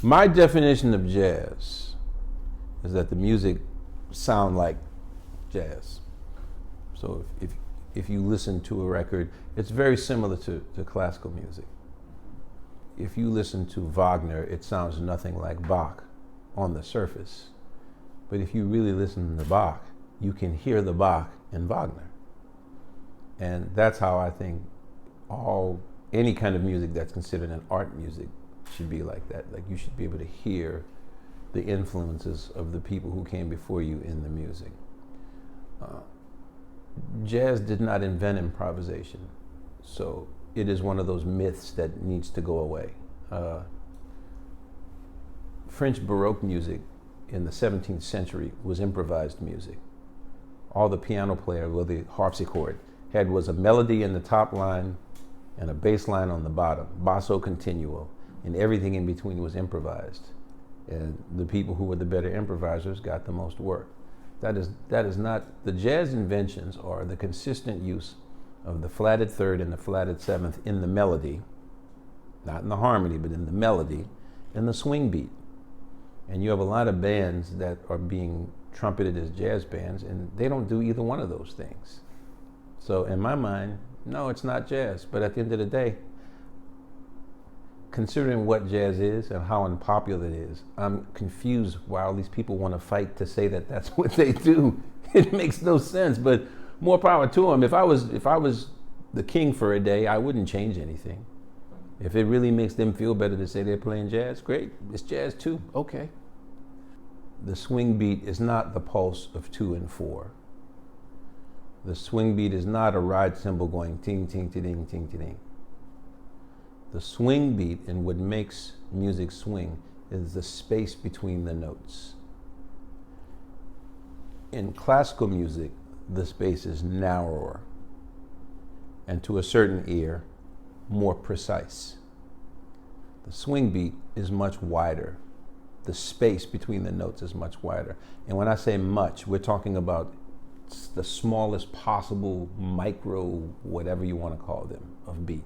My definition of jazz is that the music sound like jazz. So if you listen to a record, it's very similar to classical music. If you listen to Wagner, it sounds nothing like Bach on the surface. But if you really listen to Bach, you can hear the Bach in Wagner. And that's how I think any kind of music that's considered an art music should be like that. Like, you should be able to hear the influences of the people who came before you in the music. Jazz did not invent improvisation, so it is one of those myths that needs to go away. French Baroque music in the 17th century was improvised music. All the piano player with the harpsichord had was a melody in the top line and a bass line on the bottom, basso continuo, and everything in between was improvised. And the people who were the better improvisers got the most work. That is not, the jazz inventions are the consistent use of the flatted third and the flatted seventh in the melody, not in the harmony, but in the melody, and the swing beat. And you have a lot of bands that are being trumpeted as jazz bands, and they don't do either one of those things. So in my mind, no, it's not jazz. But at the end of the day, considering what jazz is and how unpopular it is, I'm confused why all these people want to fight to say that that's what they do. It makes no sense, but more power to them. If I was the king for a day, I wouldn't change anything. If it really makes them feel better to say they're playing jazz, great, it's jazz too, okay. The swing beat is not the pulse of 2 and 4. The swing beat is not a ride cymbal going ting, ting, ting, ting, ting, ting. The swing beat and what makes music swing is the space between the notes. In classical music, the space is narrower and to a certain ear, more precise. The swing beat is much wider. The space between the notes is much wider. And when I say much, we're talking about the smallest possible micro, whatever you want to call them, of beat.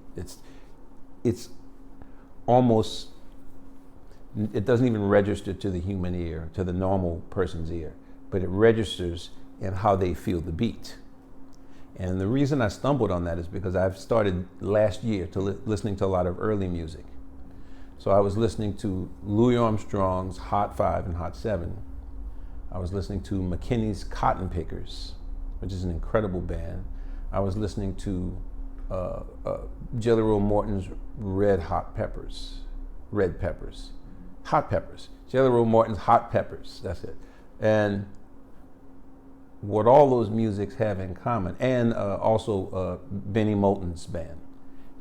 It's almost, it doesn't even register to the human ear, to the normal person's ear, but it registers in how they feel the beat. And the reason I stumbled on that is because I've started last year listening to a lot of early music. So I was listening to Louis Armstrong's Hot 5 and Hot 7. I was listening to McKinney's Cotton Pickers, which is an incredible band. I was listening to Jelly Roll Morton's Hot Peppers. Jelly Roll Morton's Hot Peppers, that's it. And what all those musics have in common, and also Benny Moulton's band.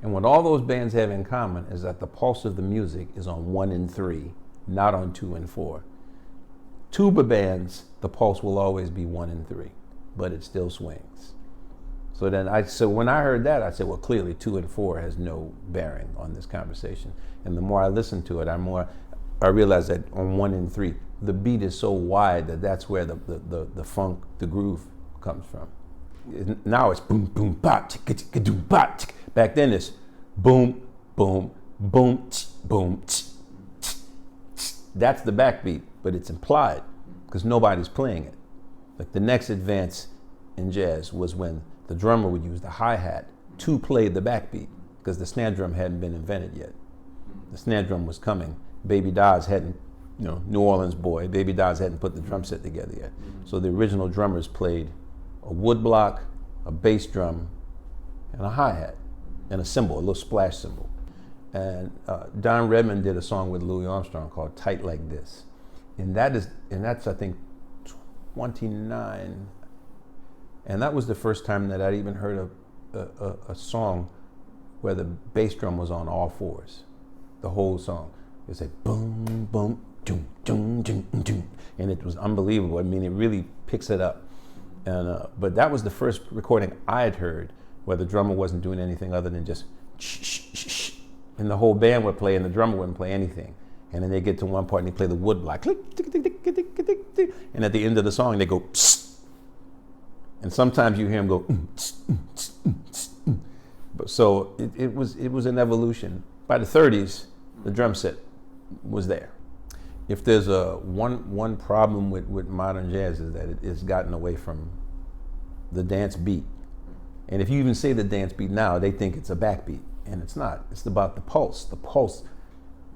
And what all those bands have in common is that the pulse of the music is on 1 and 3, not on 2 and 4. Tuba bands, the pulse will always be 1 and 3, but it still swings. So when I heard that, I said, well, clearly 2 and 4 has no bearing on this conversation. And the more I listened to it, I realized that on 1 and 3, the beat is so wide that that's where the funk, the groove comes from. Now it's boom, boom, bop, chicka, chicka, doom, bop, chicka. Back then it's boom, boom, boom, boom. That's the backbeat, but it's implied because nobody's playing it. Like the next advance in jazz was when the drummer would use the hi-hat to play the backbeat because the snare drum hadn't been invented yet. The snare drum was coming. Baby Dodds hadn't, New Orleans boy, Baby Dodds hadn't put the drum set together yet. So the original drummers played a wood block, a bass drum, and a hi-hat, and a cymbal, a little splash cymbal. And Don Redman did a song with Louis Armstrong called Tight Like This. And that's I think 29. And that was the first time that I'd even heard a song where the bass drum was on all fours, the whole song. It's like boom, boom, doom, doom, doom, doom. And it was unbelievable. I mean, it really picks it up. And but that was the first recording I had heard where the drummer wasn't doing anything other than just shh, shh, shh, shh. And the whole band would play and the drummer wouldn't play anything. And then they get to one part and they play the wood block. Click, tick, tick, tick, tick, tick, tick, tick. And at the end of the song, they go, psst. And sometimes you hear them go, But so it was an evolution. By the 30s, the drum set was there. If there's a one problem with modern jazz is that it's gotten away from the dance beat. And if you even say the dance beat now, they think it's a backbeat, and it's not. It's about the pulse. The pulse.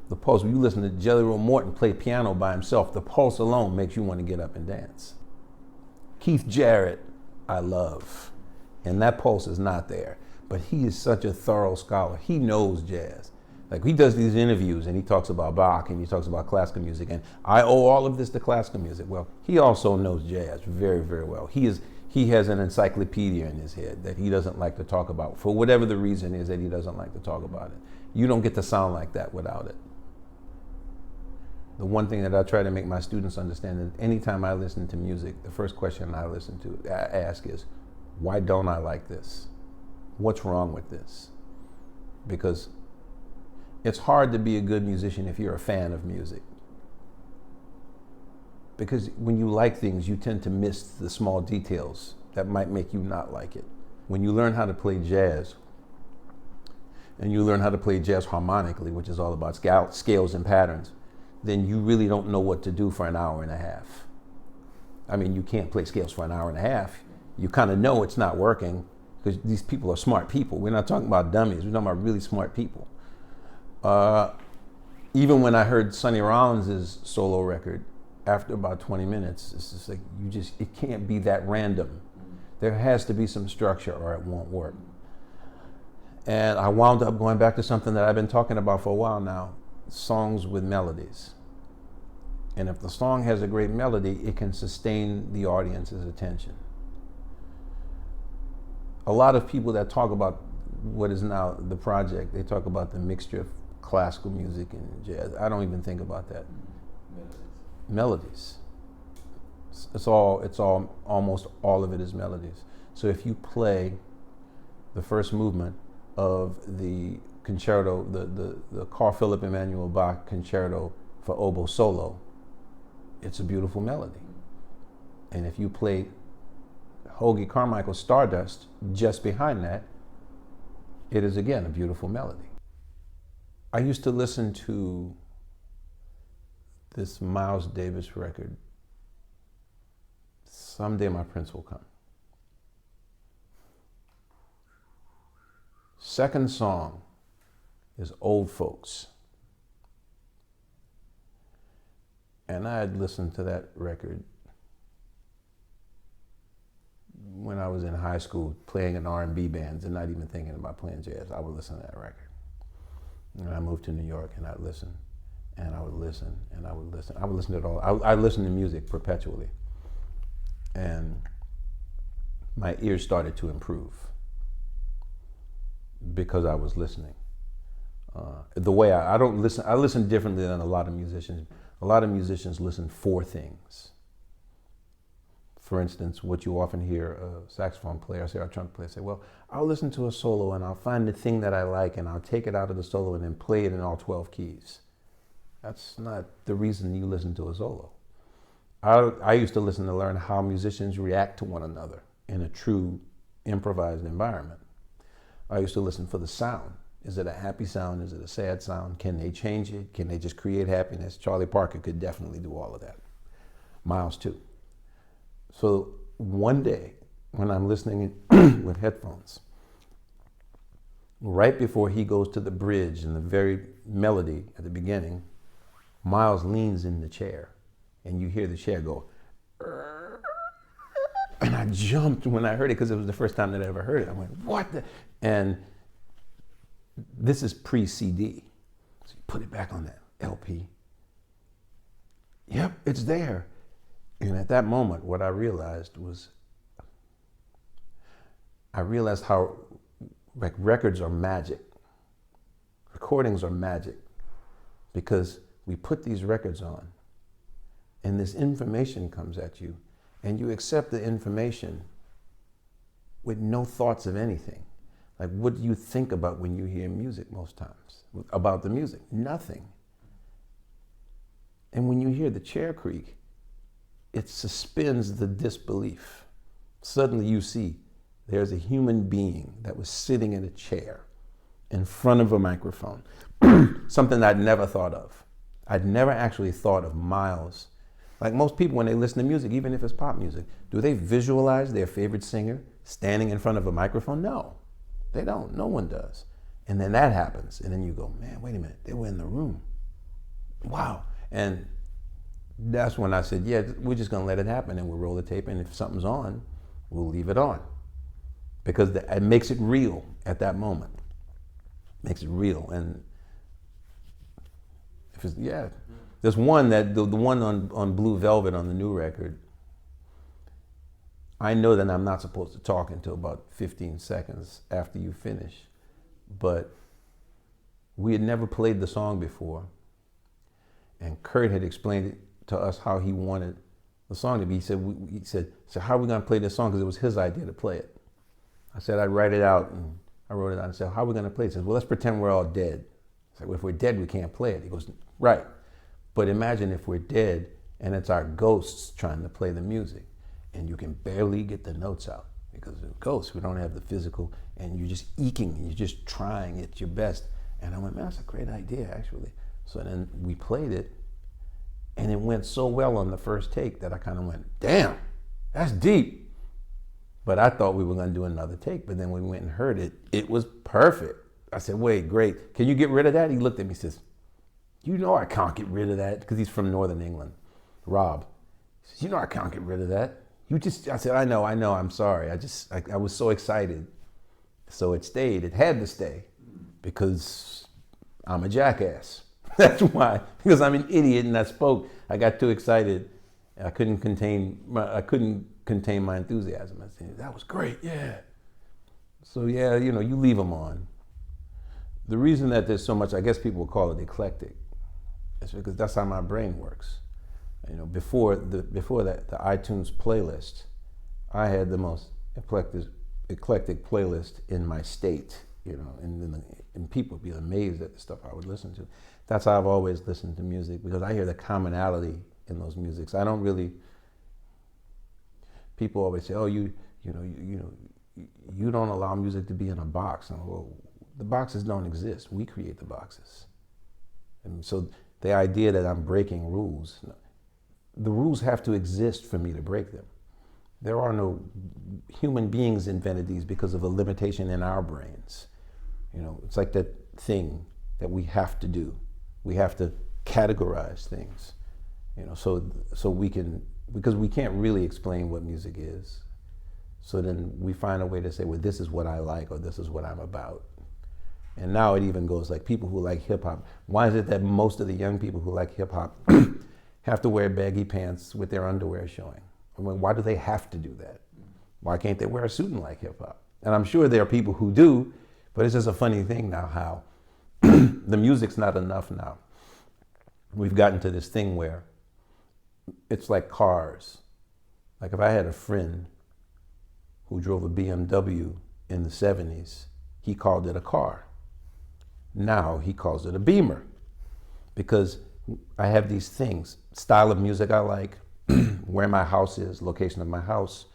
When you listen to Jelly Roll Morton play piano by himself, the pulse alone makes you want to get up and dance. Keith Jarrett, I love, and that pulse is not there. But he is such a thorough scholar. He knows jazz. Like, he does these interviews and he talks about Bach and he talks about classical music, and I owe all of this to classical music. Well, he also knows jazz very, very well. He has an encyclopedia in his head that he doesn't like to talk about for whatever the reason is that he doesn't like to talk about it. You don't get to sound like that without it. The one thing that I try to make my students understand is anytime I listen to music, the first question I ask is, why don't I like this? What's wrong with this? Because it's hard to be a good musician if you're a fan of music. Because when you like things, you tend to miss the small details that might make you not like it. When you learn how to play jazz, and you learn how to play jazz harmonically, which is all about scales and patterns, then you really don't know what to do for an hour and a half. I mean, you can't play scales for an hour and a half. You kind of know it's not working because these people are smart people. We're not talking about dummies. We're talking about really smart people. Even when I heard Sonny Rollins' solo record, after about 20 minutes, it's just like, it can't be that random. There has to be some structure or it won't work. And I wound up going back to something that I've been talking about for a while now, songs with melodies. And if the song has a great melody, it can sustain the audience's attention. A lot of people that talk about what is now the project, they talk about the mixture of classical music and jazz. I don't even think about that. Melodies. It's almost all of it is melodies. So if you play the first movement of the concerto, the Carl Philipp Emanuel Bach concerto for oboe solo, it's a beautiful melody. And if you play Hoagy Carmichael's Stardust just behind that, it is again a beautiful melody. I used to listen to this Miles Davis record, Someday My Prince Will Come. Second song is Old Folks. And I had listened to that record when I was in high school, playing in R&B bands and not even thinking about playing jazz. I would listen to that record. And I moved to New York and I'd listen, and I would listen, and I would listen. I would listen to it all. I listened to music perpetually. And my ears started to improve because I was listening. The way I don't listen, I listen differently than a lot of musicians. A lot of musicians listen for things. For instance, what you often hear a saxophone player say, or a trumpet player say, well, I'll listen to a solo and I'll find the thing that I like and I'll take it out of the solo and then play it in all 12 keys. That's not the reason you listen to a solo. I used to listen to learn how musicians react to one another in a true improvised environment. I used to listen for the sound. Is it a happy sound? Is it a sad sound? Can they change it? Can they just create happiness? Charlie Parker could definitely do all of that. Miles too. So one day when I'm listening with headphones, right before he goes to the bridge and the very melody at the beginning, Miles leans in the chair and you hear the chair go, and I jumped when I heard it because it was the first time that I ever heard it. I went, what the? And this is pre-CD. So you put it back on that LP. Yep, it's there. And at that moment, what I realized how like records are magic. Recordings are magic because we put these records on and this information comes at you and you accept the information with no thoughts of anything. Like, what do you think about when you hear music most times? About the music? Nothing. And when you hear the chair creak, it suspends the disbelief. Suddenly you see there's a human being that was sitting in a chair in front of a microphone, something I'd never thought of. I'd never actually thought of Miles. Like most people, when they listen to music, even if it's pop music, do they visualize their favorite singer standing in front of a microphone? No, they don't. No one does. And then that happens. And then you go, man, wait a minute. They were in the room. Wow. And that's when I said, yeah, we're just going to let it happen. And we'll roll the tape. And if something's on, we'll leave it on. Because it makes it real at that moment. Makes it real. And if it's, yeah. There's one that, the one on Blue Velvet on the new record, I know that I'm not supposed to talk until about 15 seconds after you finish. But we had never played the song before. And Kurt had explained it to us how he wanted the song to be. He said, so how are we going to play this song? Because it was his idea to play it. I said, I'd write it out. And I wrote it out and said, how are we going to play it? He said, well, let's pretend we're all dead. I said, well, if we're dead, we can't play it. He goes, right. But imagine if we're dead and it's our ghosts trying to play the music and you can barely get the notes out because of ghosts. We don't have the physical and you're just eking and you're just trying at your best. And I went, man, that's a great idea, actually. So then we played it and it went so well on the first take that I kind of went, damn, that's deep. But I thought we were going to do another take. But then when we went and heard it, it was perfect. I said, wait, great. Can you get rid of that? He looked at me and says, you know I can't get rid of that, because he's from Northern England, Rob. He says, you know I can't get rid of that. I said, I know, I'm sorry. I was so excited. So it stayed, it had to stay, because I'm a jackass. That's why, because I'm an idiot and I got too excited. I couldn't contain my enthusiasm. I said, that was great, yeah. So yeah, you leave them on. The reason that there's so much, I guess people will call it eclectic, is because that's how my brain works. Before the iTunes playlist, I had the most eclectic playlist in my state, and people would be amazed at the stuff I would listen to. That's how I've always listened to music, because I hear the commonality in those musics. I don't really, people always say, oh, you don't allow music to be in a box. And well, the boxes don't exist. We create the boxes. And so the idea that I'm breaking rules, the rules have to exist for me to break them. There are no human beings invented these because of a limitation in our brains. It's like that thing that we have to do. We have to categorize things, so we can, because we can't really explain what music is. So then we find a way to say, well, this is what I like, or this is what I'm about. And now it even goes like people who like hip hop. Why is it that most of the young people who like hip hop have to wear baggy pants with their underwear showing? I mean, why do they have to do that? Why can't they wear a suit and like hip hop? And I'm sure there are people who do, but it's just a funny thing now how the music's not enough now. We've gotten to this thing where it's like cars. Like if I had a friend who drove a BMW in the 70s, he called it a car. Now he calls it a Beamer, because I have these things, style of music I like, where my house is, location of my house,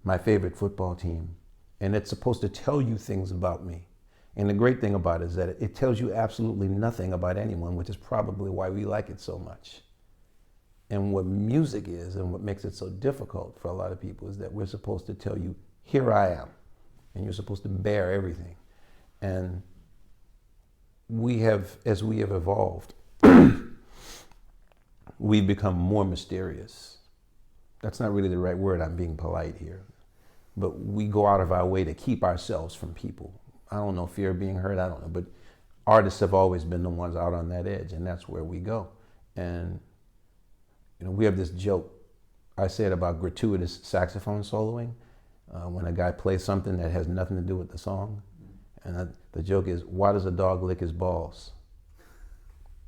my favorite football team, and it's supposed to tell you things about me. And the great thing about it is that it tells you absolutely nothing about anyone, which is probably why we like it so much. And what music is, and what makes it so difficult for a lot of people, is that we're supposed to tell you, here I am, and you're supposed to bear everything. And as we have evolved, we've become more mysterious. That's not really the right word, I'm being polite here. But we go out of our way to keep ourselves from people. I don't know, fear of being hurt, I don't know. But artists have always been the ones out on that edge, and that's where we go. And we have this joke, I say it about gratuitous saxophone soloing, when a guy plays something that has nothing to do with the song. And the joke is, why does a dog lick his balls?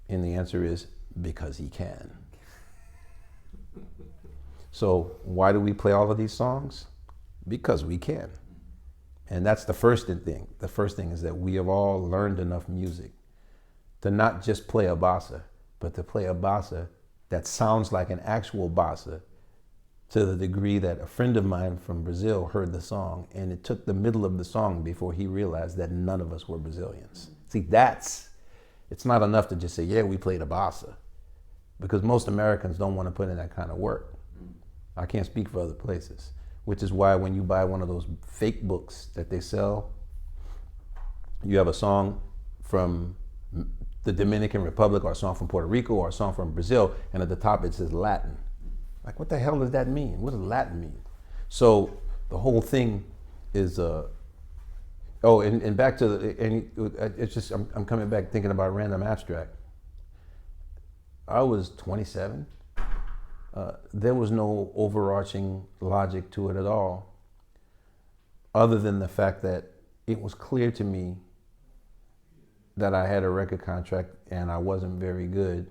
And the answer is, because he can. So why do we play all of these songs? Because we can. And that's the first thing. The first thing is that we have all learned enough music to not just play a bossa, but to play a bossa that sounds like an actual bossa, to the degree that a friend of mine from Brazil heard the song, and it took the middle of the song before he realized that none of us were Brazilians. See, that's It's not enough to just say, yeah, we played a bossa, because most Americans don't want to put in that kind of work. I can't speak for other places, which is why when you buy one of those fake books that they sell, you have a song from the Dominican Republic or a song from Puerto Rico or a song from Brazil, and at the top it says Latin. Like, what the hell does that mean? What does Latin mean? So the whole thing is, and back to it's just, I'm coming back thinking about Random Abstract. I was 27. There was no overarching logic to it at all, other than the fact that it was clear to me that I had a record contract and I wasn't very good.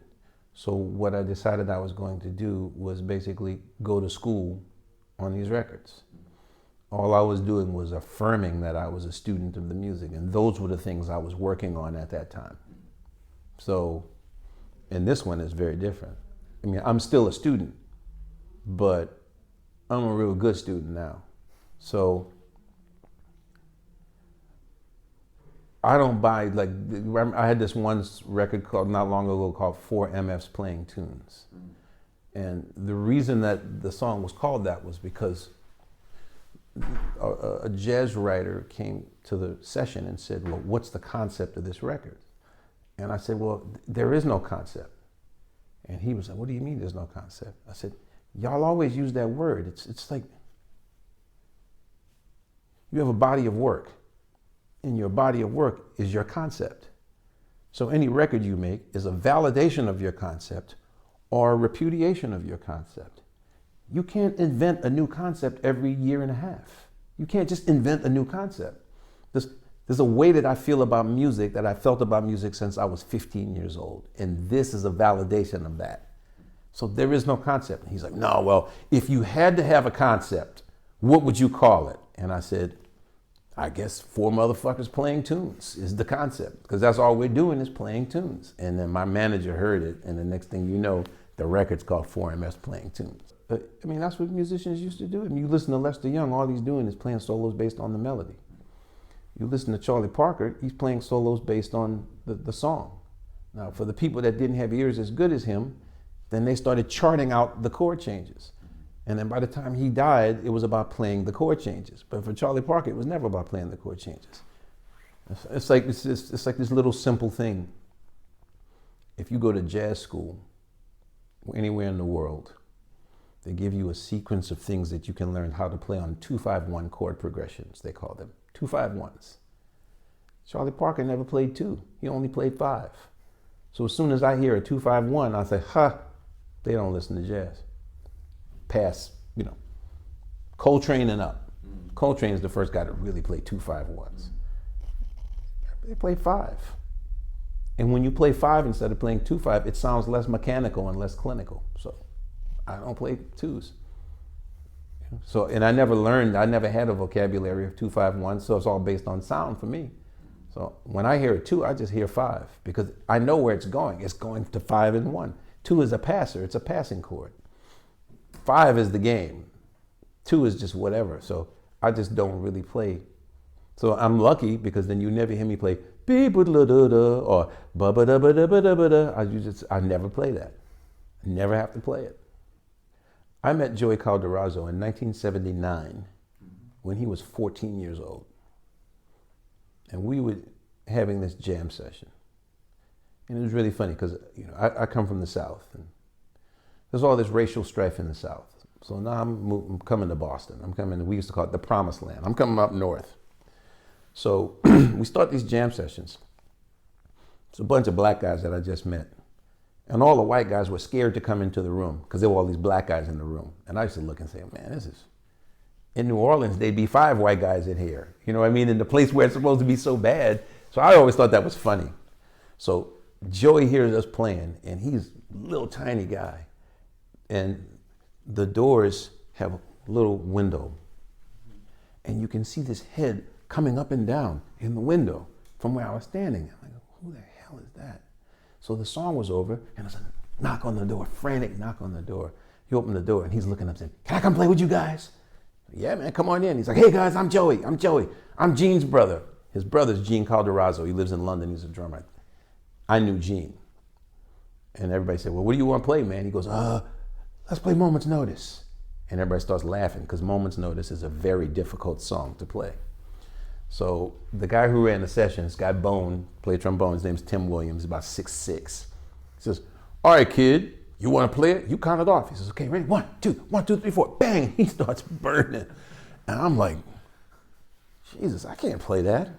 So what I decided I was going to do was basically go to school on these records. All I was doing was affirming that I was a student of the music, and those were the things I was working on at that time. So, and this one is very different. I mean, I'm still a student, but I'm a real good student now. So I don't buy, like, I had this one record called, not long ago, called 4 MFs Playing Tunes. And the reason that the song was called that was because a jazz writer came to the session and said, well, what's the concept of this record? And I said, well, there is no concept. And he was like, what do you mean there's no concept? I said, y'all always use that word. It's like, you have a body of work, and your body of work is your concept. So any record you make is a validation of your concept or a repudiation of your concept. You can't invent a new concept every year and a half. You can't just invent a new concept. There's a way that I feel about music that I felt about music since I was 15 years old. And this is a validation of that. So there is no concept. And he's like, no, well, if you had to have a concept, what would you call it? And I said, I guess 4 motherfuckers playing tunes is the concept, because that's all we're doing is playing tunes. And then my manager heard it, and the next thing you know, the record's called 4 MFs Playing Tunes. I mean, that's what musicians used to do. I mean, you listen to Lester Young, all he's doing is playing solos based on the melody. You listen to Charlie Parker, he's playing solos based on the song. Now, for the people that didn't have ears as good as him, then they started charting out the chord changes. And then by the time he died, it was about playing the chord changes. But for Charlie Parker, it was never about playing the chord changes. It's like this little simple thing. If you go to jazz school, anywhere in the world, they give you a sequence of things that you can learn how to play on 2-5-1 chord progressions, they call them. 2-5-1s. Charlie Parker never played 2. He only played 5. So as soon as I hear a 2-5-1, I say, they don't listen to jazz. Past, Coltrane and up. Coltrane is the first guy to really play 2-5-1s. They play 5. And when you play 5 instead of playing 2-5, it sounds less mechanical and less clinical. So I don't play 2s. So, and I never had a vocabulary of 2-5-1, so it's all based on sound for me. So when I hear a 2, I just hear 5, because I know where it's going. It's going to 5 and 1. 2 is a passer, it's a passing chord. 5 is the game. 2 is just whatever. So I just don't really play. So I'm lucky, because then you never hear me play or ba-ba-da-ba-da-ba-da-ba-da. I never play that. I never have to play it. I met Joey Calderazzo in 1979 when he was 14 years old. And we were having this jam session. And it was really funny, because I come from the South, and there's all this racial strife in the South. So now I'm coming to Boston. We used to call it the Promised Land. I'm coming up north. So we start these jam sessions. It's a bunch of black guys that I just met. And all the white guys were scared to come into the room, because there were all these black guys in the room. And I used to look and say, man, in New Orleans, they'd be 5 white guys in here. You know what I mean? In the place where it's supposed to be so bad. So I always thought that was funny. So Joey hears us playing, and he's a little tiny guy. And the doors have a little window. And you can see this head coming up and down in the window from where I was standing. I'm like, who the hell is that? So the song was over, and there's a knock on the door, frantic knock on the door. He opened the door, and he's looking up saying, can I come play with you guys? Yeah, man, come on in. He's like, hey guys, I'm Joey. I'm Gene's brother. His brother's Gene Calderazzo. He lives in London. He's a drummer. I knew Gene. And everybody said, well, what do you want to play, man? He goes, let's play Moment's Notice. And everybody starts laughing because Moment's Notice is a very difficult song to play. So the guy who ran the session, this guy Bone, played trombone, his name's Tim Williams, about 6'6". He says, all right, kid, you want to play it? You count it off. He says, okay, ready? 1, 2, 1, 2, 3, 4. Bang! He starts burning. And I'm like, Jesus, I can't play that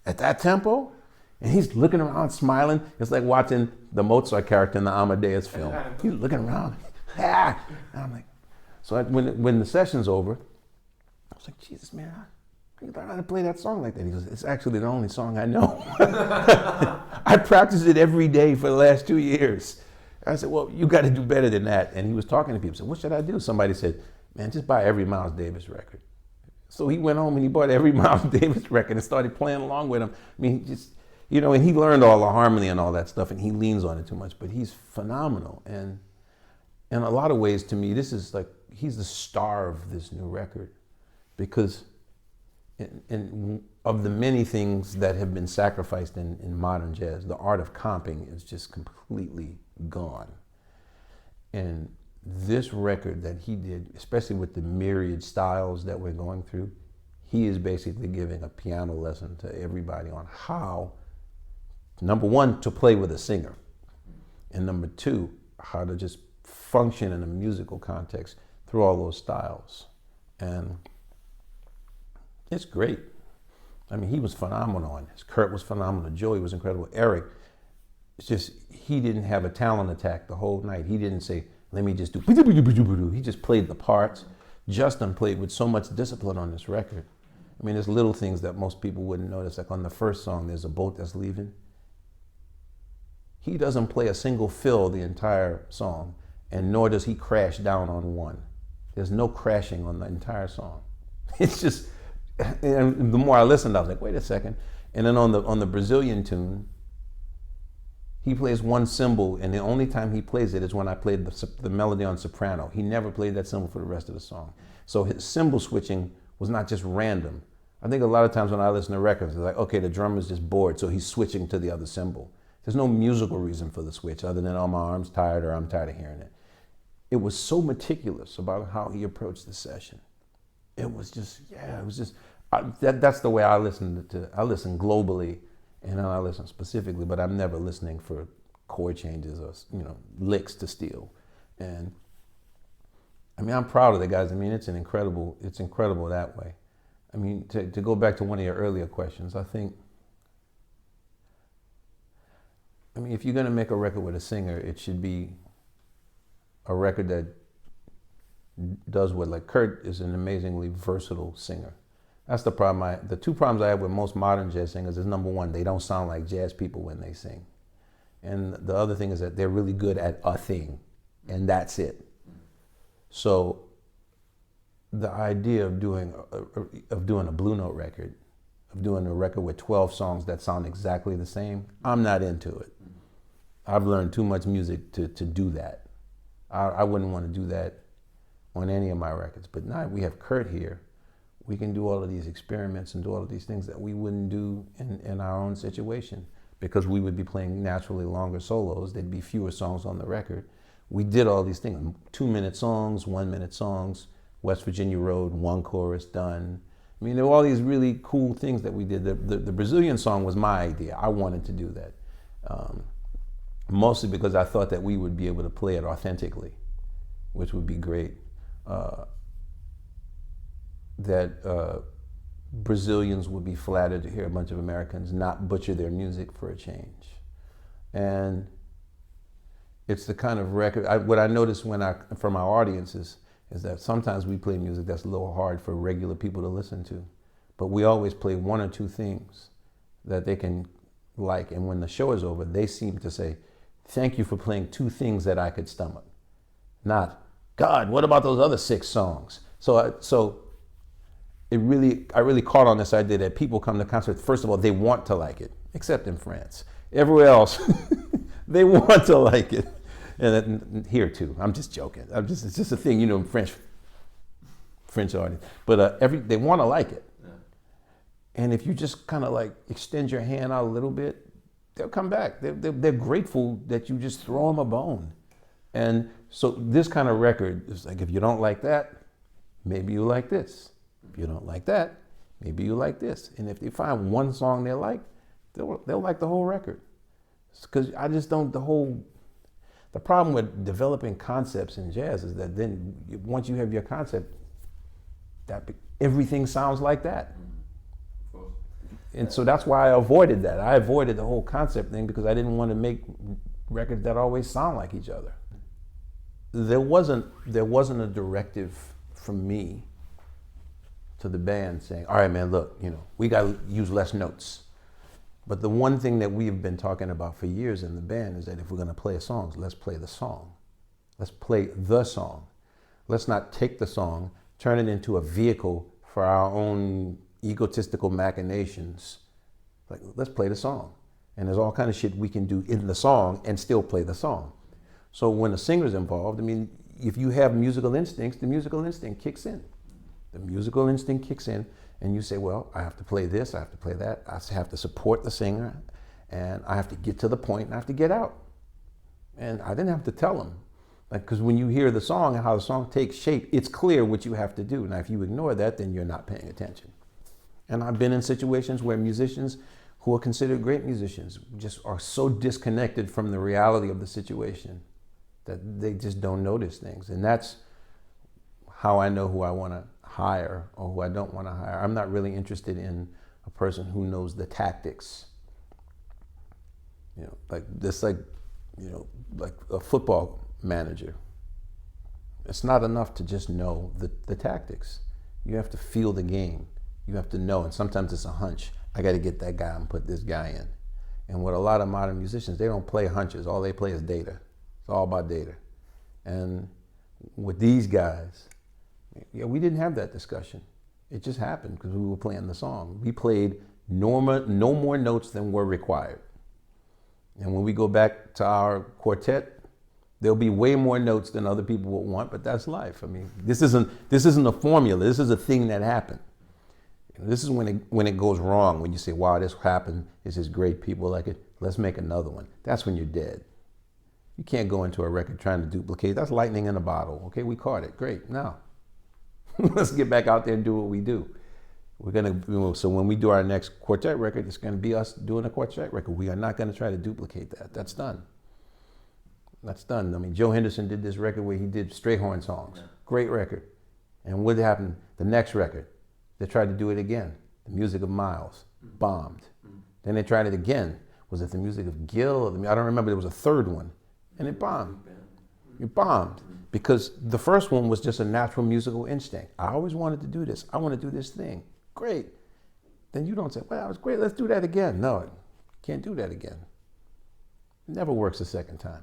at that tempo. And he's looking around, smiling. It's like watching the Mozart character in the Amadeus film. He's looking around. And I'm like, so when the session's over, I was like, Jesus, man, how you learn how to play that song like that? He goes, it's actually the only song I know. I practiced it every day for the last 2 years. I said, well, you got to do better than that. And he was talking to people. Said, what should I do? Somebody said, man, just buy every Miles Davis record. So he went home and he bought every Miles Davis record and started playing along with him. I mean, just, you know, and he learned all the harmony and all that stuff, and he leans on it too much, but he's phenomenal. And in a lot of ways, to me, this is like, he's the star of this new record, because of the many things that have been sacrificed in modern jazz, the art of comping is just completely gone. And this record that he did, especially with the myriad styles that we're going through, he is basically giving a piano lesson to everybody on how, number one, to play with a singer, and number two, how to just function in a musical context through all those styles. And it's great. I mean, he was phenomenal on this. Kurt was phenomenal. Joey was incredible. Eric, it's just, he didn't have a talent attack the whole night. He didn't say, let me just do, he just played the parts. Justin played with so much discipline on this record. I mean, there's little things that most people wouldn't notice. Like on the first song, there's a boat that's leaving. He doesn't play a single fill the entire song, and nor does he crash down on one. There's no crashing on the entire song. It's just, and the more I listened, I was like, wait a second. And then on the Brazilian tune, he plays one cymbal, and the only time he plays it is when I played the melody on soprano. He never played that cymbal for the rest of the song. So his cymbal switching was not just random. I think a lot of times when I listen to records, it's like, okay, the drummer's just bored, so he's switching to the other cymbal. There's no musical reason for the switch other than, oh, my arm's tired, or I'm tired of hearing it. It was so meticulous about how he approached the session. It was just, yeah, it was just, that's the way I listen to, I listen globally, and I listen specifically, but I'm never listening for chord changes or, you know, licks to steal. And I mean, I'm proud of the guys. I mean, it's incredible that way. I mean, to go back to one of your earlier questions, I think, I mean, if you're gonna make a record with a singer, it should be a record that does what, like Kurt is an amazingly versatile singer. That's the problem. The two problems I have with most modern jazz singers is, number one, they don't sound like jazz people when they sing. And the other thing is that they're really good at a thing, and that's it. So the idea of doing a Blue Note record, of doing a record with 12 songs that sound exactly the same, I'm not into it. I've learned too much music to do that. I wouldn't want to do that on any of my records. But now we have Kurt here, we can do all of these experiments and do all of these things that we wouldn't do in our own situation, because we would be playing naturally longer solos. There'd be fewer songs on the record. We did all these things, 2-minute songs, 1-minute songs, West Virginia Road, 1 chorus, done. I mean, there were all these really cool things that we did. The Brazilian song was my idea. I wanted to do that. Mostly because I thought that we would be able to play it authentically, which would be great. That Brazilians would be flattered to hear a bunch of Americans not butcher their music for a change. And it's the kind of record, what I notice from our audiences is that sometimes we play music that's a little hard for regular people to listen to, but we always play 1 or 2 things that they can like, and when the show is over, they seem to say, thank you for playing 2 things that I could stomach. Not, God, what about those other 6 songs? So I really caught on this idea that people come to concerts, first of all, they want to like it, except in France. Everywhere else, they want to like it. And here too, I'm just joking. It's just a thing, you know, French audience. But they want to like it. Yeah. And if you just kind of like extend your hand out a little bit, they'll come back. They're grateful that you just throw them a bone. And so this kind of record is like, if you don't like that, maybe you like this. If you don't like that, maybe you like this. And if they find one song they like, they'll like the whole record. Because I just don't, the problem with developing concepts in jazz is that then once you have your concept, everything sounds like that. And so that's why I avoided that. I avoided the whole concept thing because I didn't want to make records that always sound like each other. There wasn't a directive from me to the band saying, all right, man, look, we got to use less notes. But the one thing that we've been talking about for years in the band is that if we're going to play a song, let's play the song. Let's play the song. Let's not take the song, turn it into a vehicle for our own egotistical machinations. Like, let's play the song. And there's all kind of shit we can do in the song and still play the song. So when a singer's involved, I mean, if you have musical instincts, the musical instinct kicks in. The musical instinct kicks in, and you say, well, I have to play this, I have to play that, I have to support the singer, and I have to get to the point, and I have to get out. And I didn't have to tell them. Because when you hear the song and how the song takes shape, it's clear what you have to do. Now, if you ignore that, then you're not paying attention. And I've been in situations where musicians who are considered great musicians just are so disconnected from the reality of the situation that they just don't notice things. And that's how I know who I want to hire or who I don't want to hire. I'm not really interested in a person who knows the tactics. Like a football manager. It's not enough to just know the tactics. You have to feel the game. You have to know, and sometimes it's a hunch. I got to get that guy and put this guy in. And with a lot of modern musicians, they don't play hunches. All they play is data. It's all about data. And with these guys, we didn't have that discussion. It just happened because we were playing the song. We played no more notes than were required. And when we go back to our quartet, there'll be way more notes than other people will want, but that's life. I mean, this isn't a formula. This is a thing that happened. This is when it goes wrong, when you say, wow, this happened, this is great, people like it, let's make another one. That's when you're dead. You can't go into a record trying to duplicate. That's lightning in a bottle. Okay, we caught it, great, now. Let's get back out there and do what we do. So when we do our next quartet record, it's gonna be us doing a quartet record. We are not gonna try to duplicate that. That's done. That's done. I mean, Joe Henderson did this record where he did straight horn songs. Yeah. Great record. And what happened? The next record, they tried to do it again. The music of Miles, bombed. Then they tried it again. Was it the music of Gil? I don't remember. There was a third one, and it bombed. It bombed because the first one was just a natural musical instinct. I always wanted to do this. I want to do this thing. Great. Then you don't say, well, it was great. Let's do that again. No, can't do that again. It never works a second time.